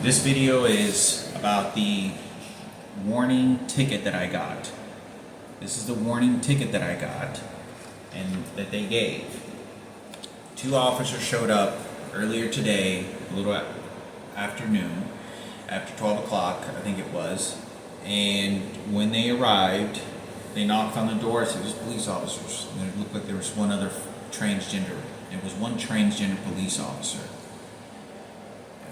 This video is about the warning ticket that I got. This is the warning ticket that I got and that they gave. Two officers showed up earlier today, a little afternoon, after 12 o'clock, I think it was. And when they arrived, they knocked on the door. It said, "There's police officers." And it looked like there was one other transgender. It was one transgender police officer.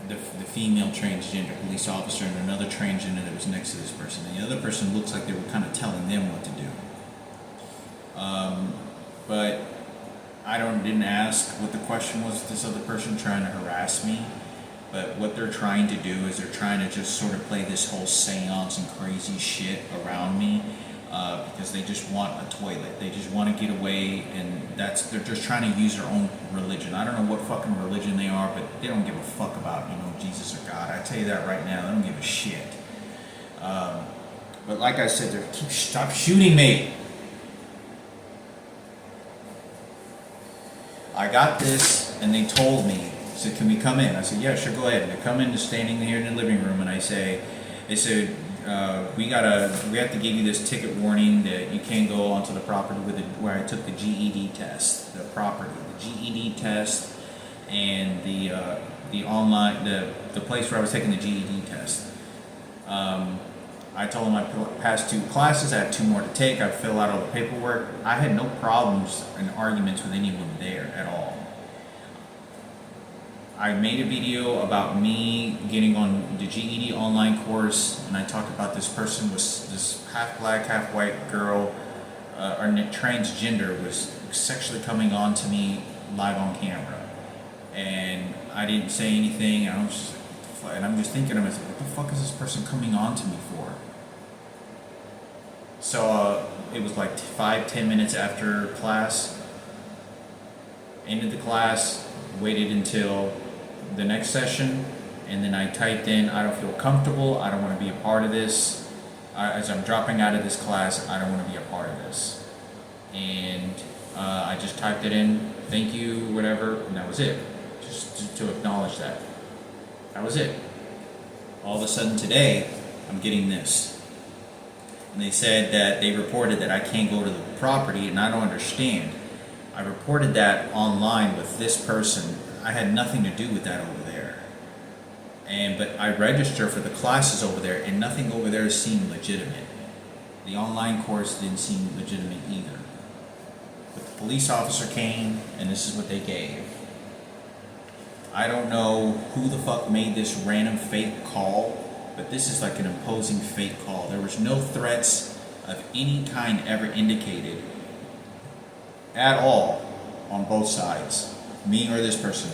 The female transgender police officer and another transgender that was next to this person. And the other person looks like they were kind of telling them what to do. But I didn't ask what the question was. This other person trying to harass me. But what they're trying to do is they're trying to just sort of play this whole seance and crazy shit around me because they just want a toilet. They just want to get away, and they're just trying to use their own religion. I don't know what fucking religion they are, but they don't give a fuck about, Jesus or God. I tell you that right now. They don't give a shit. But like I said, stop shooting me. I got this, and they told me, said, "Can we come in?" I said, "Yeah, sure, go ahead." And they come in, just standing here in the living room, and they said, we have to give you this ticket warning that you can't go onto the property where I took the GED test, the GED test, and the online, the place where I was taking the GED test. I told them I passed 2 classes, I had 2 more to take, I'd fill out all the paperwork. I had no problems and arguments with anyone there at all. I made a video about me getting on the GED online course, and I talked about this person was this half black, half white girl, or transgender, was sexually coming on to me live on camera. And I didn't say anything, and I'm just thinking to myself, what the fuck is this person coming on to me for? So it was like 5-10 minutes after class, ended the class, waited until the next session, and then I typed in, "I don't feel comfortable, I don't want to be a part of this. As I'm dropping out of this class, I don't want to be a part of this." And I just typed it in, "Thank you," whatever, and that was it. Just to acknowledge that. That was it. All of a sudden today, I'm getting this. And they said that they reported that I can't go to the property, and I don't understand. I reported that online with this person. I had nothing to do with that over there. But I registered for the classes over there, and nothing over there seemed legitimate. The online course didn't seem legitimate either. But the police officer came, and this is what they gave. I don't know who the fuck made this random fake call, but this is like an imposing fake call. There was no threats of any kind ever indicated at all on both sides, me or this person.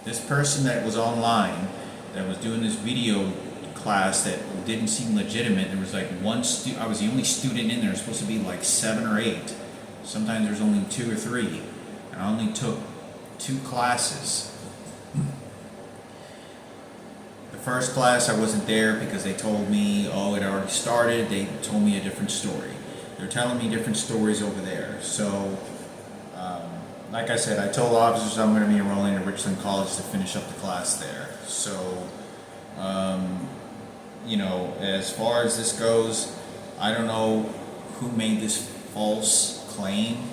This person that was online, that was doing this video class that didn't seem legitimate, there was like one I was the only student in there. It was supposed to be like 7 or 8. Sometimes there's only 2 or 3. And I only took 2 classes. The first class I wasn't there because they told me, oh, it already started. They told me a different story. They're telling me different stories over there. So like I said, I told officers I'm going to be enrolling at Richland College to finish up the class there. So, as far as this goes, I don't know who made this false claim.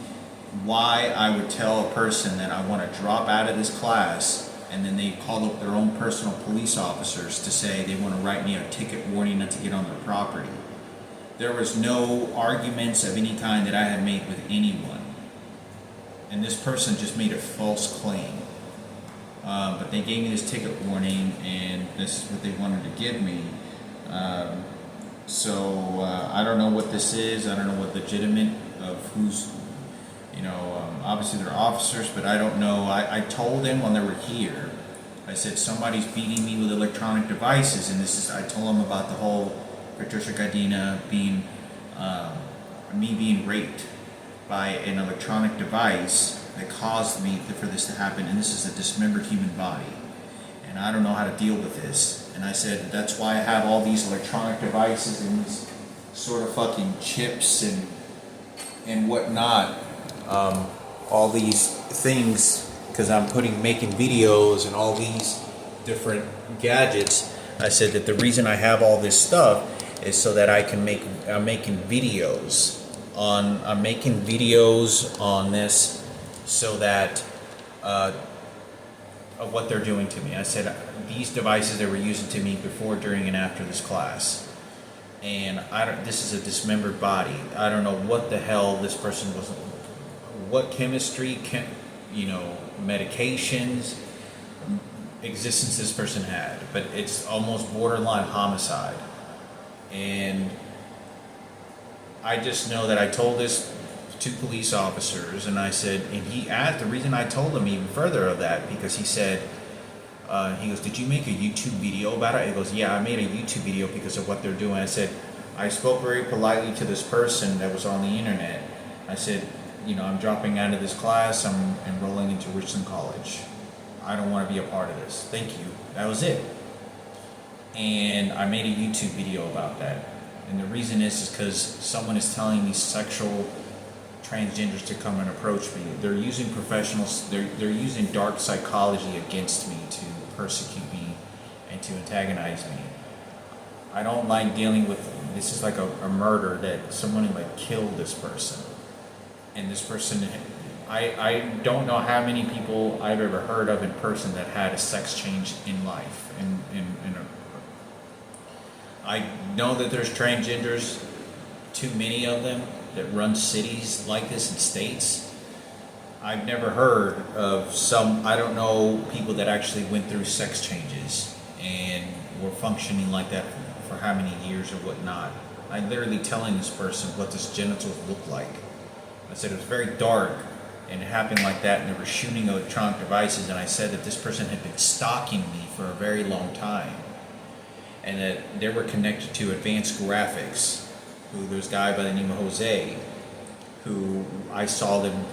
Why I would tell a person that I want to drop out of this class, and then they call up their own personal police officers to say they want to write me a ticket warning not to get on their property. There was no arguments of any kind that I had made with anyone. And this person just made a false claim. But they gave me this ticket warning, and this is what they wanted to give me. So I don't know what this is. I don't know what legitimate of who's, obviously they're officers, but I don't know. I told them when they were here, I said somebody's beating me with electronic devices, and I told them about the whole Patricia Gardina being raped by an electronic device that caused me for this to happen, and this is a dismembered human body, and I don't know how to deal with this. And I said that's why I have all these electronic devices and these sort of fucking chips and whatnot, all these things, because I'm making videos and all these different gadgets. I said that the reason I have all this stuff is so that I can I'm making videos on this so that of what they're doing to me. I said these devices they were using to me before, during, and after this class. And this is a dismembered body. I don't know what the hell this person was, what chemistry, medications, existence this person had, but it's almost borderline homicide. And I just know that I told this to police officers, and I said, and he asked, the reason I told him even further of that, because he said, he goes, did you make a YouTube video about it? He goes, yeah, I made a YouTube video because of what they're doing. I said, I spoke very politely to this person that was on the internet. I said, I'm dropping out of this class, I'm enrolling into Richland College. I don't want to be a part of this. Thank you. That was it. And I made a YouTube video about that. And the reason is because someone is telling these sexual transgenders to come and approach me. They're using professionals, they're using dark psychology against me to persecute me and to antagonize me. I don't like dealing with, this is like a murder that someone like killed this person. And this person, I don't know how many people I've ever heard of in person that had a sex change in life. I know that there's transgenders, too many of them, that run cities like this in states. I've never heard of I don't know people that actually went through sex changes and were functioning like that for how many years or whatnot. I'm literally telling this person what this genitals look like. I said it was very dark and it happened like that, and they were shooting electronic devices, and I said that this person had been stalking me for a very long time, and that they were connected to Advanced Graphics, who there's a guy by the name of Jose, who I saw them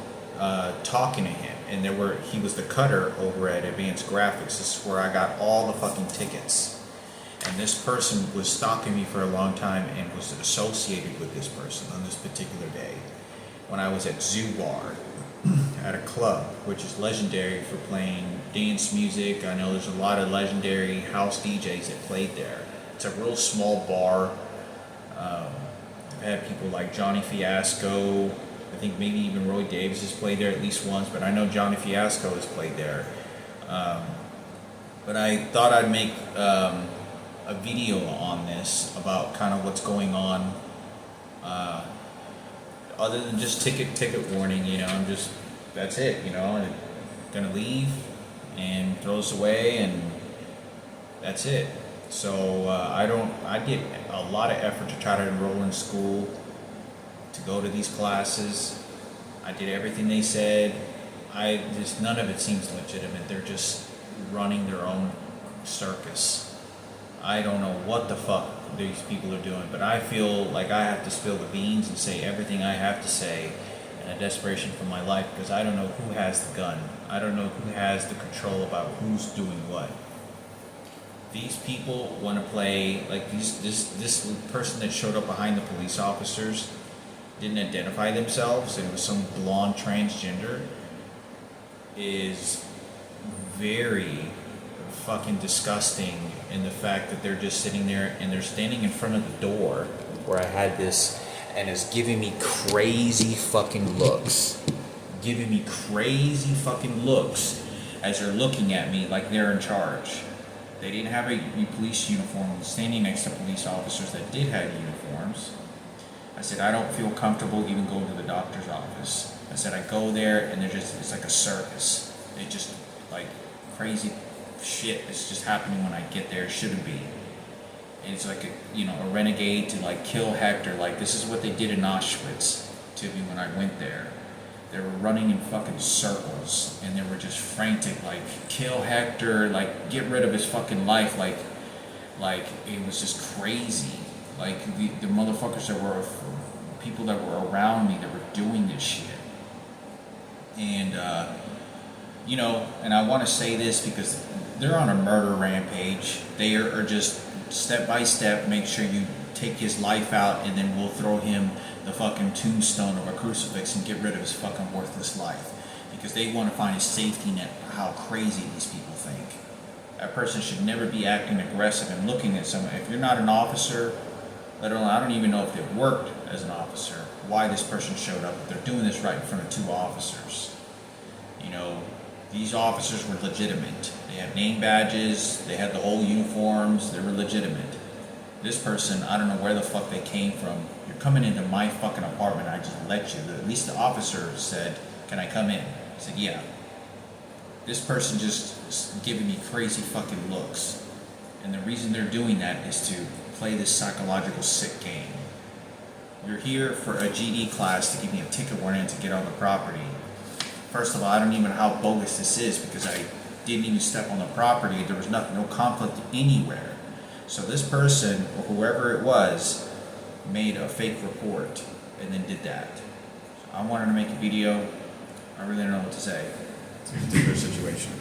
talking to him, and he was the cutter over at Advanced Graphics. This is where I got all the fucking tickets. And this person was stalking me for a long time and was associated with this person on this particular day when I was at Zoo Bar at a club, which is legendary for playing dance music. I know there's a lot of legendary house DJs that played there. It's a real small bar. I've had people like Johnny Fiasco. I think maybe even Roy Davis has played there at least once, but I know Johnny Fiasco has played there. But I thought I'd make a video on this about kind of what's going on. Other than just ticket warning, that's it, I'm gonna leave and throw this away, and that's it. So I did a lot of effort to try to enroll in school, to go to these classes. I did everything they said. None of it seems legitimate. They're just running their own circus. I don't know what the fuck these people are doing, but I feel like I have to spill the beans and say everything I have to say in a desperation for my life, because I don't know who has the gun. I don't know who has the control about who's doing what. These people want to play, like this person that showed up behind the police officers didn't identify themselves, and it was some blonde transgender, is very fucking disgusting in the fact that they're just sitting there and they're standing in front of the door where I had this, and it's giving me crazy fucking looks. Giving me crazy fucking looks as they're looking at me like they're in charge. They didn't have a police uniform, standing next to police officers that did have uniforms. I said, I don't feel comfortable even going to the doctor's office. I said, I go there and it's like a circus. It just, like, crazy shit that's just happening when I get there. It shouldn't be. And it's like a renegade to like kill Hector. Like, this is what they did in Auschwitz to me when I went there. They were running in fucking circles and they were just frantic, like, kill Hector, like, get rid of his fucking life. Like it was just crazy. Like the motherfuckers that were people that were around me that were doing this shit. And and I want to say this because they're on a murder rampage. They are just step by step, make sure you take his life out, and then we'll throw him the fucking tombstone of a crucifix and get rid of his fucking worthless life. Because they want to find a safety net for how crazy these people think. That person should never be acting aggressive and looking at someone. If you're not an officer, let alone, I don't even know if they've worked as an officer, why this person showed up. They're doing this right in front of 2 officers. You know, these officers were legitimate. They had name badges, they had the whole uniforms, they were legitimate. This person, I don't know where the fuck they came from. You're coming into my fucking apartment, I just let you. At least the officer said, can I come in? I said, yeah. This person just giving me crazy fucking looks. And the reason they're doing that is to play this psychological sick game. You're here for a GD class to give me a ticket warning to get on the property. First of all, I don't even know how bogus this is because I didn't even step on the property. There was no conflict anywhere. So this person, or whoever it was, made a fake report and then did that. So I wanted to make a video. I really don't know what to say. It's a particular situation.